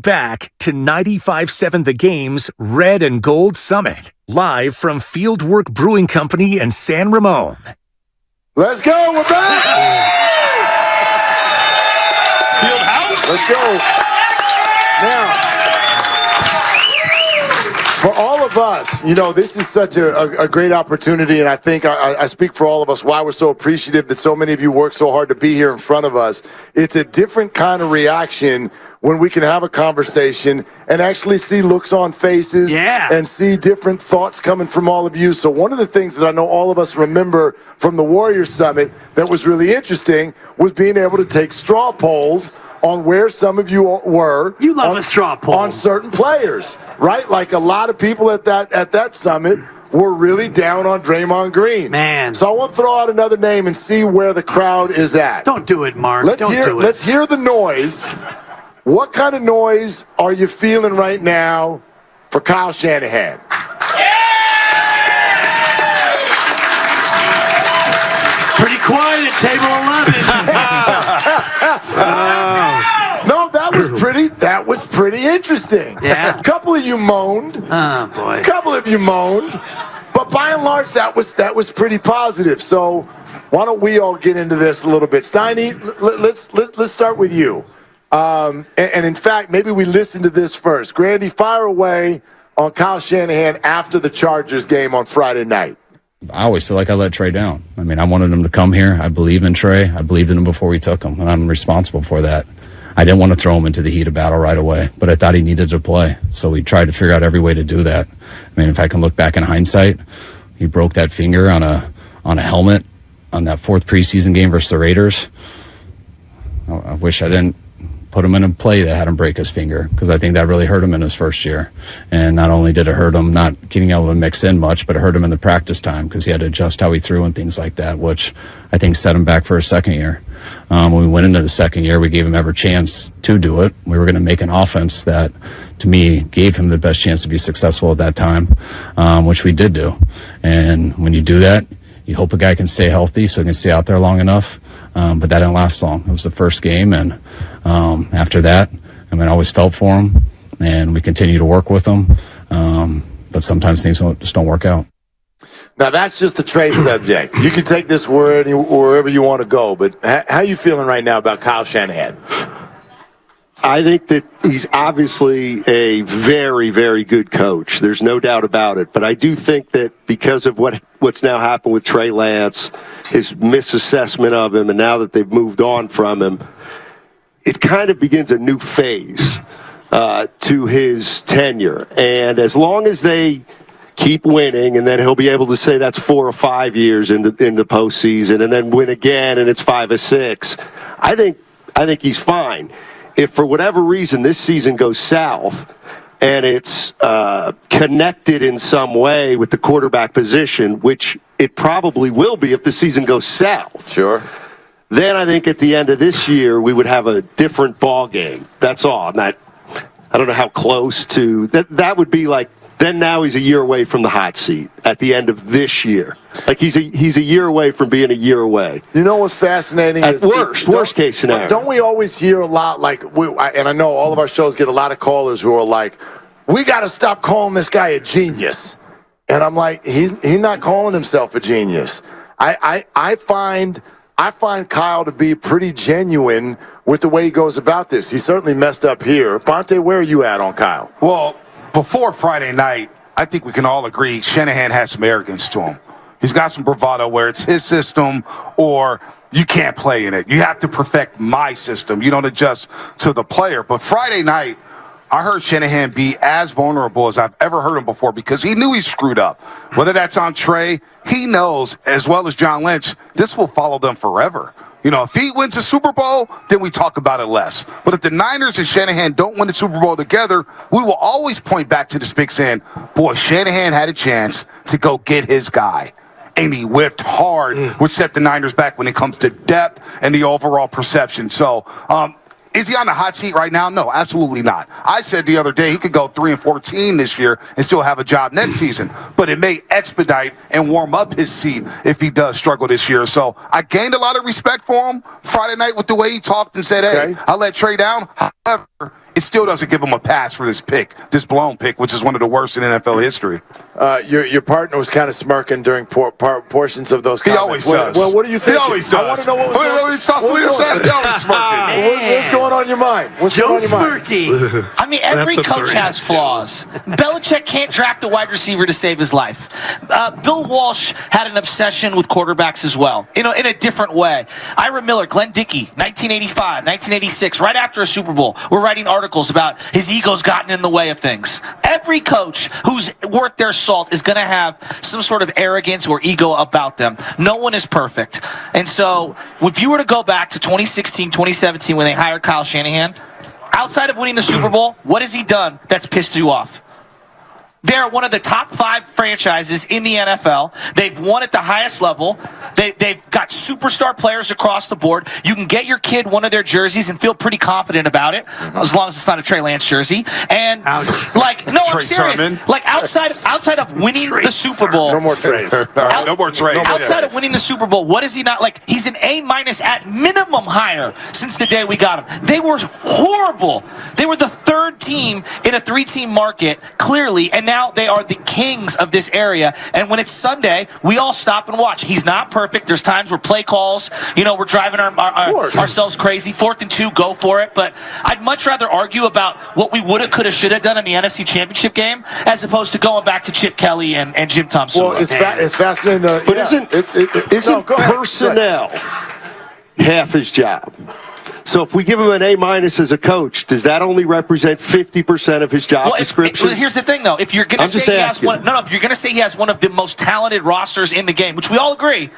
Back to 95.7 The Game's Red and Gold Summit, live from Fieldwork Brewing Company in San Ramon. Let's go, we're back! Fieldhouse? Let's go. Now, for all of us, this is such a great opportunity, and I think I speak for all of us why we're so appreciative that so many of you work so hard to be here in front of us. It's a different kind of reaction when we can have a conversation and actually see looks on faces and see different thoughts coming from all of you. So one of the things that I know all of us remember from the Warriors Summit that was really interesting was being able to take straw polls on where some of you were. You love a straw poll. On certain players, right? Like a lot of people at that summit were really down on Draymond Green. Man. So I want to throw out another name and see where the crowd is at. Don't do it, Mark. Let's hear the noise. What kind of noise are you feeling right now for Kyle Shanahan? Pretty quiet at table 11. No, that was pretty interesting. Yeah. A couple of you moaned. Oh, boy. A couple of you moaned. But by and large, that was pretty positive. So why don't we all get into this a little bit? Steiny, let's start with you. And in fact, maybe we listen to this first. Grandy, fire away on Kyle Shanahan after the Chargers game on Friday night. I always feel like I let Trey down. I mean, I wanted him to come here. I believe in Trey. I believed in him before we took him, and I'm responsible for that. I didn't want to throw him into the heat of battle right away, but I thought he needed to play. So we tried to figure out every way to do that. I mean, if I can look back in hindsight, he broke that finger on a helmet on that fourth preseason game versus the Raiders. I wish I didn't put him in a play that had him break his finger, because I think that really hurt him in his first year. And not only did it hurt him not getting able to mix in much, but it hurt him in the practice time because he had to adjust how he threw and things like that, which I think set him back for his second year. When we went into the second year, we gave him every chance to do it. We were going to make an offense that, to me, gave him the best chance to be successful at that time, which we did do. And when you do that, you hope a guy can stay healthy so he can stay out there long enough. But that didn't last long. It was the first game, and after that, I mean, I always felt for him, and we continue to work with him. But sometimes things just don't work out. Now, that's just the Trey subject. You can take this word wherever you want to go, but how are you feeling right now about Kyle Shanahan? I think that he's obviously a very, very good coach. There's no doubt about it. But I do think that because of what's now happened with Trey Lance, his misassessment of him, and now that they've moved on from him, it kind of begins a new phase to his tenure. And as long as they keep winning, and then he'll be able to say that's 4 or 5 years in the postseason, and then win again, and it's 5 or 6, I think he's fine. If for whatever reason this season goes south and it's connected in some way with the quarterback position, which it probably will be if the season goes south. Sure. Then I think at the end of this year we would have a different ball game. That's all. I don't know how close to that would be like. Then now he's a year away from the hot seat at the end of this year. Like he's a year away from being a year away. You know what's fascinating? At worst case scenario. Don't we always hear a lot and I know all of our shows get a lot of callers who are like, we got to stop calling this guy a genius. And I'm like, he's not calling himself a genius. I find Kyle to be pretty genuine with the way he goes about this. He certainly messed up here. Bonta, where are you at on Kyle? Well, before Friday night, I think we can all agree Shanahan has some arrogance to him. He's got some bravado where it's his system or you can't play in it. You have to perfect my system. You don't adjust to the player. But Friday night, I heard Shanahan be as vulnerable as I've ever heard him before because he knew he screwed up. Whether that's on Trey, he knows, as well as John Lynch, this will follow them forever. You know, if he wins a Super Bowl, then we talk about it less. But if the Niners and Shanahan don't win the Super Bowl together, we will always point back to this big saying, boy, Shanahan had a chance to go get his guy. And he whipped hard, which set the Niners back when it comes to depth and the overall perception. So, is he on the hot seat right now? No, absolutely not. I said the other day he could go 3-14 this year and still have a job next season. But it may expedite and warm up his seat if he does struggle this year. So I gained a lot of respect for him Friday night with the way he talked and said, hey, I let Trey down. However, it still doesn't give him a pass for this this blown pick, which is one of the worst in NFL history. Your partner was kind of smirking during portions of those comments. He always does. Well, what do you think? He always does. I want to know what was going on. What's going on in your mind? What's going on in your mind? Smirky. I mean, every coach has flaws. Belichick can't draft a wide receiver to save his life. Bill Walsh had an obsession with quarterbacks as well, in a different way. Ira Miller, Glenn Dickey, 1985, 1986, right after a Super Bowl, we're writing articles about his ego's gotten in the way of things. Every coach who's worth their salt is going to have some sort of arrogance or ego about them. No one is perfect. And so if you were to go back to 2016, 2017 when they hired Kyle Shanahan, outside of winning the Super Bowl, what has he done that's pissed you off? They're one of the top 5 franchises in the NFL. They've won at the highest level. They've got superstar players across the board. You can get your kid one of their jerseys and feel pretty confident about it, as long as it's not a Trey Lance jersey. And like, no, I'm serious. Sermon. Like outside of winning the Super Bowl, no more Treys. No more Treys. Outside of winning the Super Bowl, what is he not like? He's an A- at minimum higher since the day we got him. They were horrible. They were the 3rd team in a 3-team market, clearly, and now they are the kings of this area. And when it's Sunday, we all stop and watch. He's not perfect. There's times where play calls, we're driving ourselves crazy. 4th and 2, go for it. But I'd much rather argue about what we woulda, coulda, shoulda done in the NFC Championship game as opposed to going back to Chip Kelly and Jim Thompson. Well, it's fascinating. But isn't personnel half his job? So if we give him an A- as a coach, does that only represent 50% of his job description? Here's the thing, though. If you're going to say he has if you're going to say he has one of the most talented rosters in the game, which we all agree,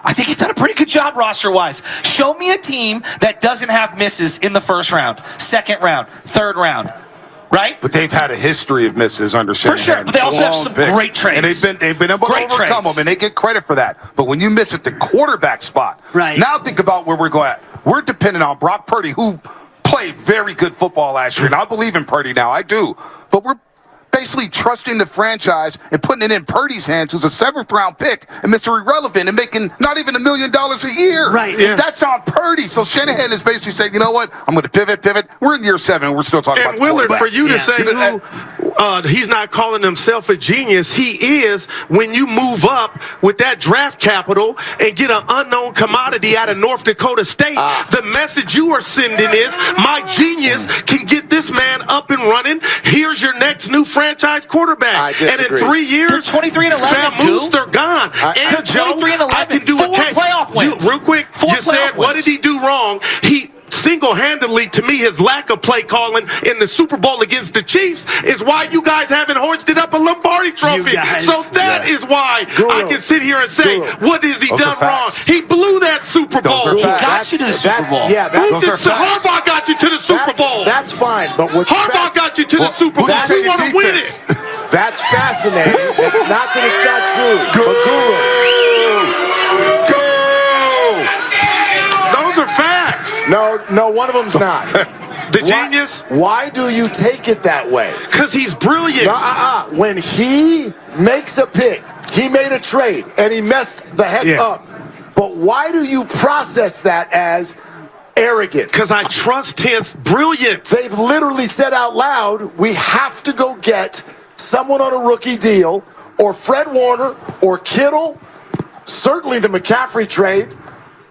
I think he's done a pretty good job roster-wise. Show me a team that doesn't have misses in the 1st round, 2nd round, 3rd round. Right? But they've had a history of misses under Shanahan. For sure, but they also have some great trades. And they've been able to overcome them, and they get credit for that. But when you miss at the quarterback spot, right. Now think about where we're going at. We're dependent on Brock Purdy, who played very good football last year, and I believe in Purdy now. I do. But we're basically trusting the franchise and putting it in Purdy's hands, who's a 7th-round pick and Mr. Irrelevant and making not even $1 million a year. Right. Yeah. That's on Purdy. So Shanahan is basically saying, you know what? I'm going to pivot. We're in year 7, and we're still talking about Willard, for you to say he's not calling himself a genius, he is when you move up with that draft capital and get an unknown commodity out of North Dakota State. The message you are sending is, my genius can get this man up and running. Here's your next new franchise quarterback. And in 3 years, they're 23-11. Fam, they're gone. And Joe, I can do 4 a case. playoff wins. Real quick, you said, what did he do wrong? He single-handedly, to me, his lack of play calling in the Super Bowl against the Chiefs is why you guys haven't hoisted up a Lombardi trophy. So that is why I can sit here and say, what has he done wrong? He blew that Super Bowl. He got you to the Super Bowl. Harbaugh got you to the Super Bowl. That's fine, but Harbaugh got you to the Super Bowl. We want to win it. That's fascinating. It's not that it's not true. Those are facts. No, one of them's not. The genius? Why do you take it that way? Because he's brilliant. When he makes a pick, he made a trade, and he messed the heck up. But why do you process that as arrogance? Because I trust his brilliance. They've literally said out loud, we have to go get someone on a rookie deal, or Fred Warner, or Kittle, certainly the McCaffrey trade.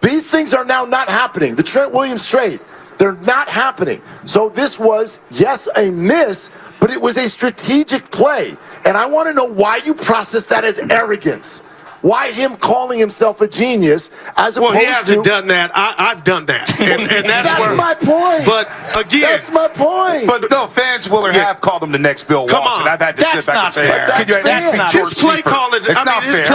These things are now not happening. The Trent Williams trade, they're not happening. So this was, yes, a miss, but it was a strategic play. And I want to know why you process that as arrogance. Why him calling himself a genius as opposed to... Well, he hasn't done that. I've done that. And that's my point. But again... That's my point. But no, fans will have called him the next Bill Walsh, and I've had to sit back and say, can you at least be George Seifert? It's not fair. Be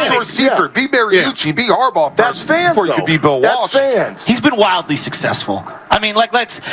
George Seifert. Be Mariucci. Be Harbaugh first before you could be Bill Walsh. That's fans. He's been wildly successful. I mean,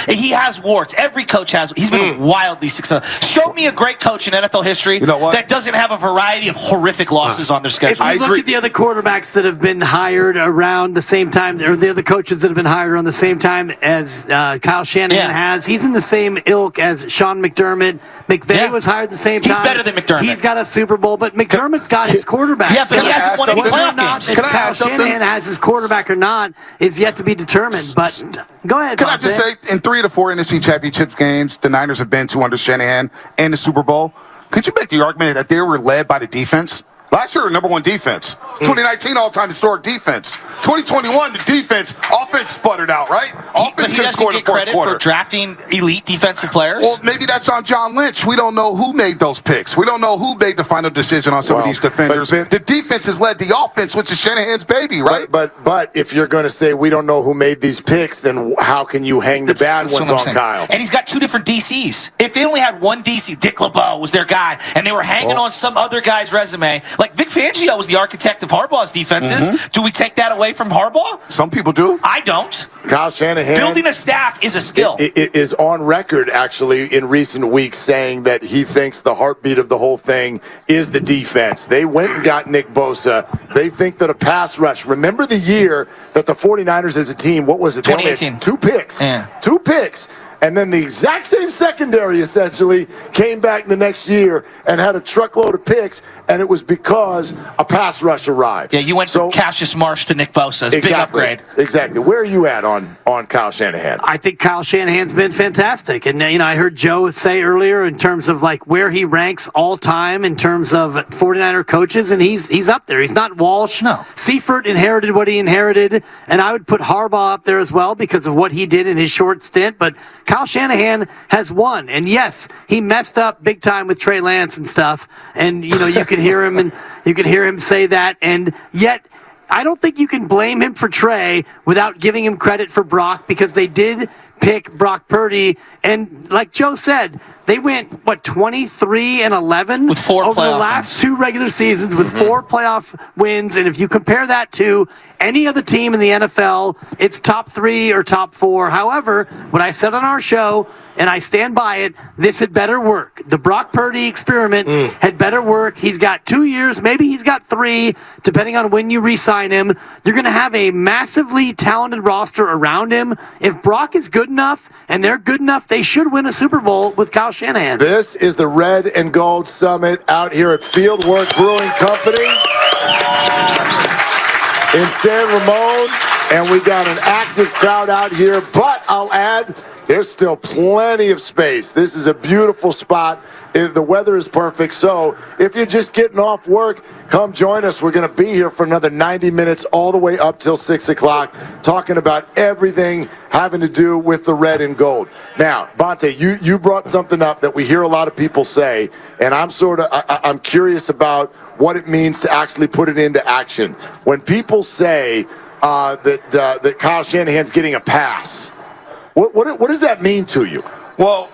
he has warts. Every coach has. He's been wildly successful. Show me a great coach in NFL history that doesn't have a variety of horrific losses on their schedule. I look agree. at the other quarterbacks that have been hired around the same time, or the other coaches that have been hired around the same time as Kyle Shanahan has. He's in the same ilk as Sean McDermott. McVay was hired the same time. He's better than McDermott. He's got a Super Bowl, but McDermott's got his quarterback. Yeah, but he hasn't won any playoff games. If Kyle Shanahan has his quarterback or not is yet to be determined. But go ahead, Can I just say, in 3 of the 4 NFC Championship games the Niners have been to under Shanahan and the Super Bowl, could you make the argument that they were led by the defense? Last year, number 1 defense. 2019, all-time historic defense. 2021, the defense, offense sputtered out, right? Offense couldn't score in the fourth quarter. For drafting elite defensive players? Well, maybe that's on John Lynch. We don't know who made those picks. We don't know who made the final decision on some of these defenders. The defense has led the offense, which is Shanahan's baby, right? But if you're going to say we don't know who made these picks, then how can you hang the bad ones on Kyle? And he's got 2 different DCs. If they only had one DC, Dick LeBeau was their guy, and they were hanging on some other guy's resume, like Vic Fangio was the architect of Harbaugh's defenses. Do we take that away from Harbaugh? Some people do. I don't. Kyle Shanahan. Building a staff is a skill. It is on record, actually, in recent weeks saying that he thinks the heartbeat of the whole thing is the defense. They went and got Nick Bosa. They think that a pass rush. Remember the year that the 49ers as a team, what was it? 2018. 2 picks. Yeah. 2 picks. And then the exact same secondary, essentially, came back the next year and had a truckload of picks, and it was because a pass rush arrived. Yeah, you went from Cassius Marsh to Nick Bosa. Big upgrade. Exactly. Where are you at on Kyle Shanahan? I think Kyle Shanahan's been fantastic. And, I heard Joe say earlier in terms of, where he ranks all time in terms of 49er coaches, and he's up there. He's not Walsh. No. Seifert inherited what he inherited, and I would put Harbaugh up there as well because of what he did in his short stint. But Kyle Shanahan has won, and yes, he messed up big time with Trey Lance and stuff. And you could hear him, and you could hear him say that. And yet, I don't think you can blame him for Trey without giving him credit for Brock because they did pick Brock Purdy, and like Joe said, they went 23-11 with 4 over the last wins. 2 regular seasons with 4 playoff wins. And if you compare that to any other team in the NFL, it's top 3 or top 4. However, what I said on our show, and I stand by it, this had better work. The Brock Purdy experiment had better work. He's got 2 years, maybe he's got 3, depending on when you re-sign him. You're going to have a massively talented roster around him. If Brock is good enough, and they're good enough, they should win a Super Bowl with Kyle Shanahan. This is the Red and Gold Summit out here at Fieldwork Brewing Company in San Ramon, and we got an active crowd out here, but I'll add, there's still plenty of space. This is a beautiful spot. The weather is perfect. So if you're just getting off work, come join us. We're going to be here for another 90 minutes all the way up till 6 o'clock talking about everything having to do with the red and gold. Now, Bonta, you brought something up that we hear a lot of people say, and I'm curious about what it means to actually put it into action. When people say that Kyle Shanahan's getting a pass, what does that mean to you? Well,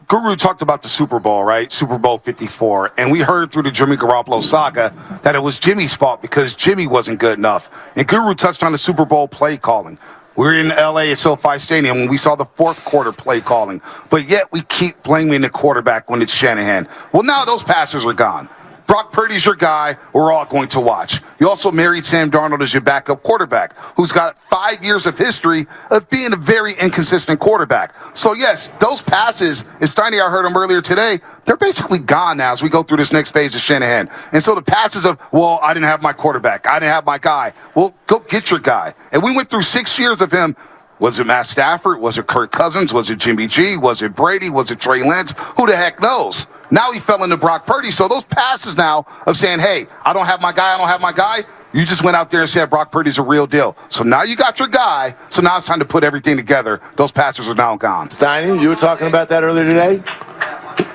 Guru talked about the Super Bowl, right? Super Bowl 54. And we heard through the Jimmy Garoppolo saga that it was Jimmy's fault because Jimmy wasn't good enough. And Guru touched on the Super Bowl play calling. We were in L.A. at SoFi Stadium when we saw the 4th quarter play calling. But yet we keep blaming the quarterback when it's Shanahan. Well, now those passes are gone. Brock Purdy's your guy we're all going to watch. You also married Sam Darnold as your backup quarterback, who's got 5 years of history of being a very inconsistent quarterback. So, yes, those passes, as Steiny, I heard him earlier today, they're basically gone now as we go through this next phase of Shanahan. And so the passes of, well, I didn't have my quarterback, I didn't have my guy. Well, go get your guy. And we went through 6 years of him. Was it Matt Stafford? Was it Kirk Cousins? Was it Jimmy G? Was it Brady? Was it Trey Lance? Who the heck knows? Now he fell into Brock Purdy. So those passes now of saying, hey, I don't have my guy, you just went out there and said Brock Purdy's a real deal. So now you got your guy. So now it's time to put everything together. Those passes are now gone. Steiny, you were talking about that earlier today?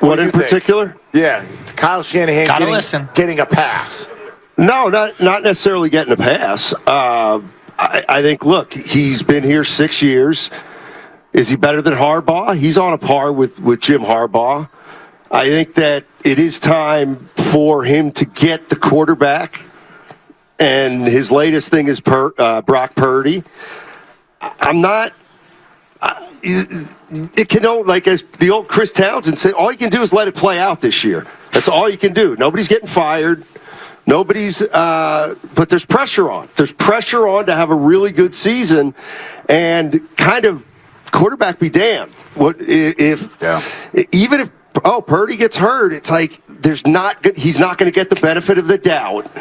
What in particular? Yeah, it's Kyle Shanahan getting a pass. No, not necessarily getting a pass. I think, look, he's been here 6 years. Is he better than Harbaugh? He's on a par with Jim Harbaugh. I think that it is time for him to get the quarterback, and his latest thing is Brock Purdy. I'm not. It can only, like as the old Chris Townsend said, all you can do is let it play out this year. That's all you can do. Nobody's getting fired. But there's pressure on. There's pressure on to have a really good season, and kind of quarterback be damned. Even if Purdy gets hurt, it's like he's not going to get the benefit of the doubt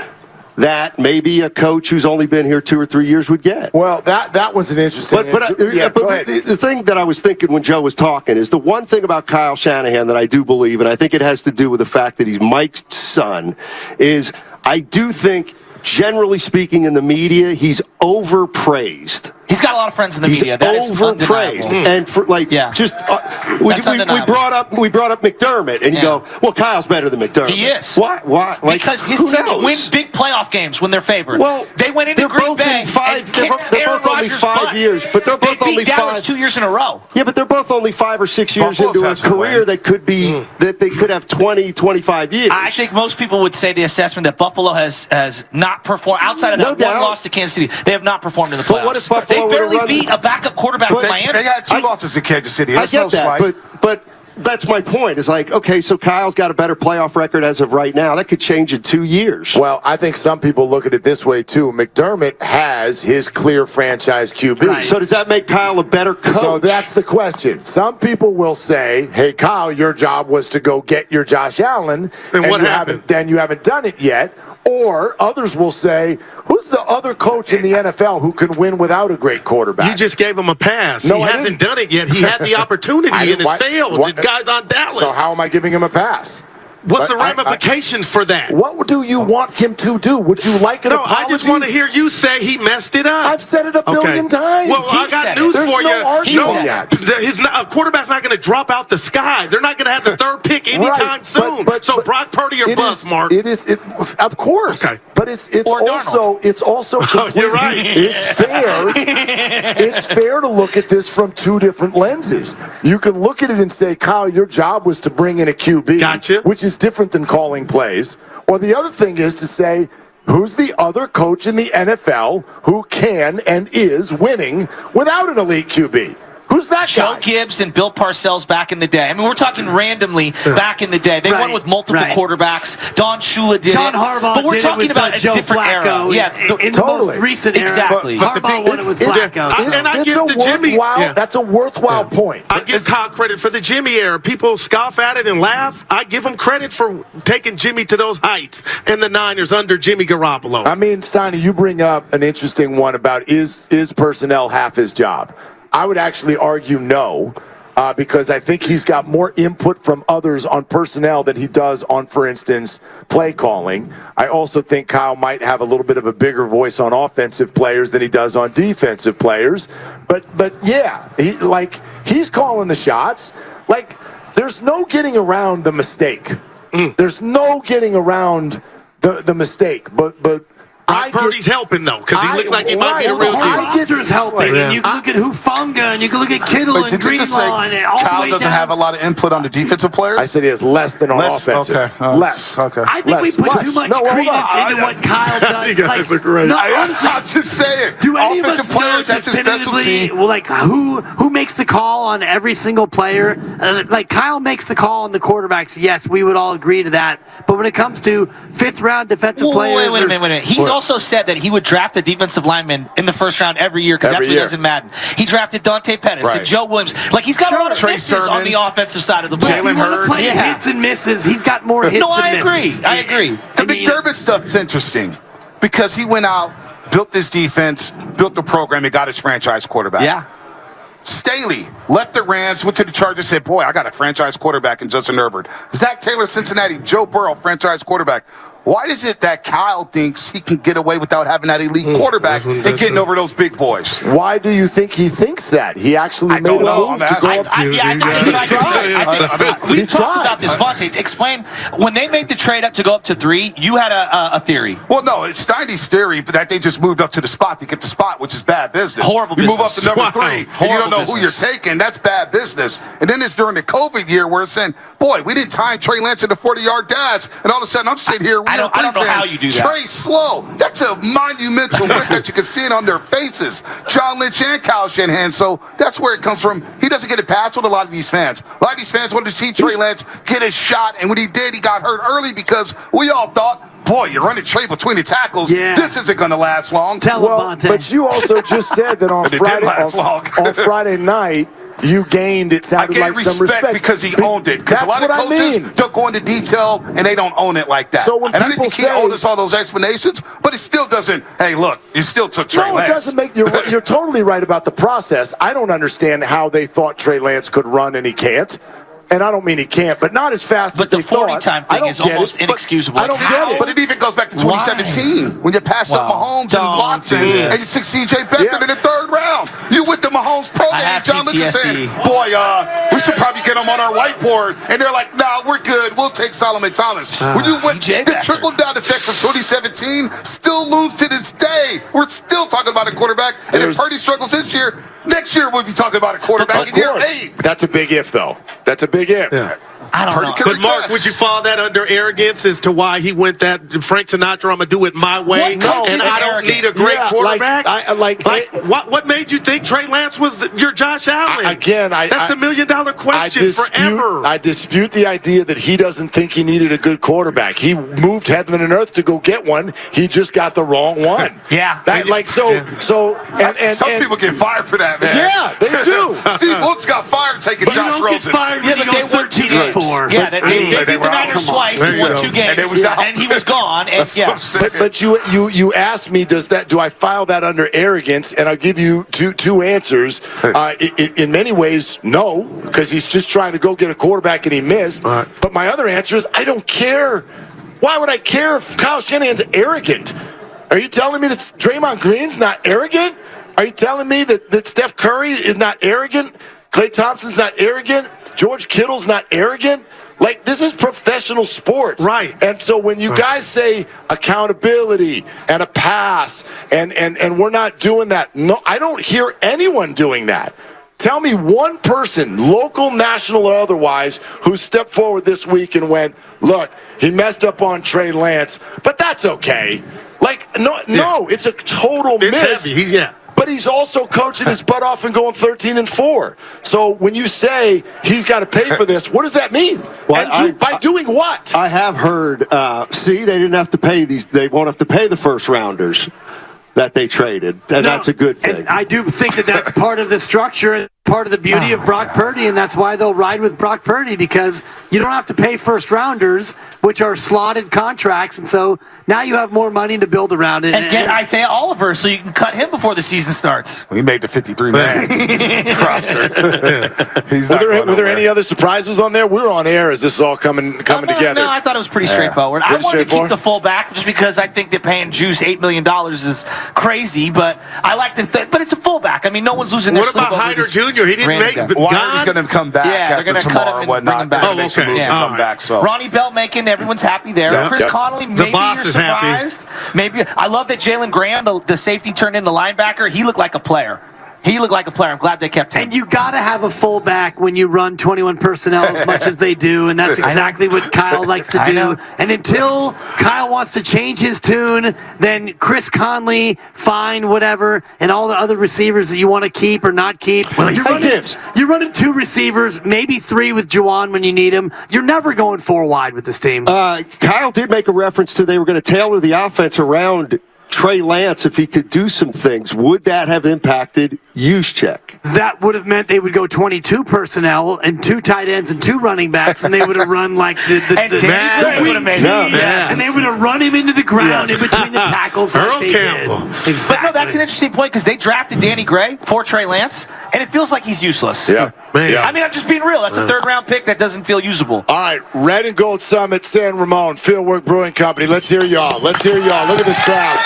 that maybe a coach who's only been here 2 or 3 years would get. Well, that was an interesting. But the thing that I was thinking when Joe was talking is the one thing about Kyle Shanahan that I do believe, and I think it has to do with the fact that he's Mike's son, is I do think, generally speaking, in the media, he's overpraised. He's got a lot of friends in the media. That is overpraised, and for we brought up McDermott, and you go, well, Kyle's better than McDermott. He is. Why? Because his team win big playoff games when they're favored. Well, they went into Green Bay. They're both only 5 years, but they're both only Dallas 2 years in a row. Yeah, but they're both only 5 or 6 years into a career that could be that they could have 20, 25 years. I think most people would say the assessment that Buffalo has not performed outside of that one loss to Kansas City. They have not performed in the playoffs. But what if Buffalo they barely beat a backup quarterback in Miami. They got 2 losses in Kansas City. I get that, but that's my point. It's like, okay, so Kyle's got a better playoff record as of right now. That could change in 2 years. Well, I think some people look at it this way, too. McDermott has his clear franchise QB. Right. So does that make Kyle a better coach? So that's the question. Some people will say, hey, Kyle, your job was to go get your Josh Allen. And what happened? Then you haven't done it yet. Or others will say, who's the other coach in the NFL who can win without a great quarterback? You just gave him a pass. No, he hasn't done it yet. He had the opportunity and it failed. The guy's on Dallas. So how am I giving him a pass? What's the ramifications for that? What do you want him to do? Would you like an apology? I just want to hear you say he messed it up. I've said it a billion times. Well, I got news for you. A quarterback's not going to drop out the sky. They're not going to have the 3rd pick anytime soon. So Brock Purdy or bust, Mark. Of course. Okay. But it's also completely, you're right. It's fair to look at this from 2 different lenses. You can look at it and say, Kyle, your job was to bring in a QB, gotcha, which is different than calling plays. Or the other thing is to say, who's the other coach in the NFL who can and is winning without an elite QB? Who's that Joe guy? Gibbs and Bill Parcells back in the day. I mean, we're talking randomly back in the day. They won with multiple quarterbacks. Don Shula did John it. Harbaugh but we're talking about a Joe different Flacco era. In the most recent era. Exactly. But Harbaugh won it with Flacco. That's a worthwhile point. I give Kyle credit for the Jimmy era. People scoff at it and laugh. I give him credit for taking Jimmy to those heights and the Niners under Jimmy Garoppolo. I mean, Steiny, you bring up an interesting one about is personnel half his job? I would actually argue no, because I think he's got more input from others on personnel than he does on, for instance, play calling. I also think Kyle might have a little bit of a bigger voice on offensive players than he does on defensive players. But yeah, he's calling the shots. Like, there's no getting around the mistake. There's no getting around the mistake. But Purdy's helping, though, because he looks like he might be a real deal. The roster's helping, and you can look at Hufanga, and you can look at Kittle and Greenlaw, and all the way Kyle doesn't have a lot of input on the defensive players? I said he has less than on offensive. Okay. Less. Okay. I think we put too much credence into what Kyle does. You guys are great. No, honestly, I'm just saying. Do any of offensive us players, know that's his specialty. Who makes the call on every single player? Kyle makes the call on the quarterbacks. Yes, we would all agree to that. But when it comes to 5th-round defensive players, wait a minute. He's also said that he would draft a defensive lineman in the 1st round every year because that's what he does in Madden. He drafted Dante Pettis and Joe Williams. He's got a lot of misses on the offensive side of the ball. Jalen Hurd. Play hits and misses. He's got more hits than misses. I agree. The McDermott stuff's interesting because he went out, built this defense, built the program, and got his franchise quarterback. Yeah. Staley left the Rams, went to the Chargers, said, boy, I got a franchise quarterback in Justin Herbert. Zach Taylor, Cincinnati, Joe Burrow, franchise quarterback. Why is it that Kyle thinks he can get away without having that elite quarterback and getting over those big boys? Why do you think he thinks that? He actually made a move to go up to We've talked about this, Bonta. Explain, when they made the trade up to go up to 3, you had a theory. Well, no, it's Steiny's theory that they just moved up to the spot to get the spot, which is bad business. Horrible business. You move up to number 3, and you don't know who you're taking. That's bad business. And then it's during the COVID year where it's saying, boy, we didn't time Trey Lance in the 40-yard dash, and all of a sudden I'm sitting here. I don't know how you do that. Trey slow. That's a monumental win that you can see it on their faces. John Lynch and Kyle Shanahan. So that's where it comes from. He doesn't get it past with a lot of these fans. A lot of these fans wanted to see Trey Lance get his shot, and when he did, he got hurt early because we all thought boy, you're running Trey between the tackles. Yeah. This isn't going to last long. Tell him, Bonta. But you also just said that on It didn't last long. on Friday night, you gained, it I sounded gave like some respect. because he owned it. Because a That's lot of what coaches I mean. don't go into detail and they don't own it like that. So when and I didn't people think he say- owed us all those explanations, but it still doesn't. Hey, look, you still took Trey No, Lance. it doesn't make you're totally right about the process. I don't understand how they thought Trey Lance could run and he can't. And I don't mean he can't, but not as fast But as the they 40 thought. time I thing don't is get almost it, but inexcusable. I don't get it. But it even goes back to 2017 when you passed up Mahomes and Don't Watson do and you this. took C.J. Beathard in the 3rd round. You went to Mahomes pro I day, have John Lynch is saying, PTSD. boy, we should probably get him on our whiteboard. And they're like, nah, we're good. We'll take Solomon Thomas. When you went, C.J. the Beathard. trickle-down effect from 2017 still looms to this day. We're still talking about a quarterback. And if Purdy struggles this year, next year we'll be talking about a quarterback in year 8. That's a big if, though. That's a big if. Yeah. I don't know. Purdy But Mark, would you fall that under arrogance as to why he went that Frank Sinatra? I'm gonna do it my way, What coach and is I don't arrogant? need a great Yeah, quarterback. like, what made you think Trey Lance was your Josh Allen? That's the $1 million question forever. I dispute the idea that he doesn't think he needed a good quarterback. He moved heaven and earth to go get one. He just got the wrong one. Yeah. Some people get fired for that, man. Yeah, they do. Steve Wilkes got fired taking But you Josh don't get Rosen. fired Yeah, when but you go they won 13-4. Yeah, they beat the were out. Niners Come on. twice There and you won go. 2 games, And they was out. and he was gone. And That's what I'm saying. But you asked me, do I file that under arrogance? And I'll give you two answers. In many ways, no, because he's just trying to go get a quarterback and he missed. Right. But my other answer is I don't care. Why would I care if Kyle Shanahan's arrogant? Are you telling me that Draymond Green's not arrogant? Are you telling me that Steph Curry is not arrogant? Klay Thompson's not arrogant? George Kittle's not arrogant? Like, this is professional sports. Right. And so when you guys say accountability and a pass and we're not doing that, no, I don't hear anyone doing that. Tell me one person, local, national, or otherwise, who stepped forward this week and went, look, he messed up on Trey Lance, but that's okay. Like, no, it's a total miss. Heavy. But he's also coaching his butt off and going 13-4. So when you say he's got to pay for this, what does that mean? Well, By doing what? I have heard. They didn't have to pay these. They won't have to pay the first rounders that they traded, and that's a good thing. And I do think that that's part of the structure and part of the beauty of Brock Purdy, and that's why they'll ride with Brock Purdy, because you don't have to pay first rounders, which are slotted contracts, and so now you have more money to build around it. And get Isaiah Oliver so you can cut him before the season starts. We made the 53-man roster. Were there any other surprises on there? We're on air as this is all coming together. No, I thought it was pretty straightforward. I wanted to keep straightforward? the fullback just because I think that paying Juice $8 million is crazy, but I like to. But it's a fullback. I mean, no one's losing their What sleep about over Hyder this Jr.? He didn't random make. guy. But Wilder's going to come back Yeah, they're after gonna cut tomorrow him and and bring whatnot. him back. They're gonna make some okay. moves to All come right. back. So Ronnie Belt making everyone's happy there. Yeah. Chris Yeah. Connolly, The maybe boss you're is happy. surprised. Maybe I love that Jalen Graham, the safety, turned in the linebacker. He looked like a player. I'm glad they kept him. And you got to have a fullback when you run 21 personnel as much as they do, and that's exactly what Kyle likes to do. And until Kyle wants to change his tune, then Chris Conley, fine, whatever, and all the other receivers that you want to keep or not keep. Well, you're running 2 receivers, maybe 3 with Juwan when you need him. You're never going 4 wide with this team. Kyle did make a reference to they were going to tailor the offense around Trey Lance if he could do some things. Would that have impacted Juszczyk? That would have meant they would go 22 personnel and 2 tight ends and 2 running backs, and they would have run like the would have made and they would have run him into the ground in between the tackles. Earl like they Campbell. did. Exactly. But no, that's an interesting point because they drafted Danny Gray for Trey Lance, and it feels like he's useless. Yeah. Man. I mean, I'm just being real. That's a 3rd-round pick that doesn't feel usable. All right, Red and Gold Summit, San Ramon, Fieldwork Brewing Company. Let's hear y'all. Look at this crowd.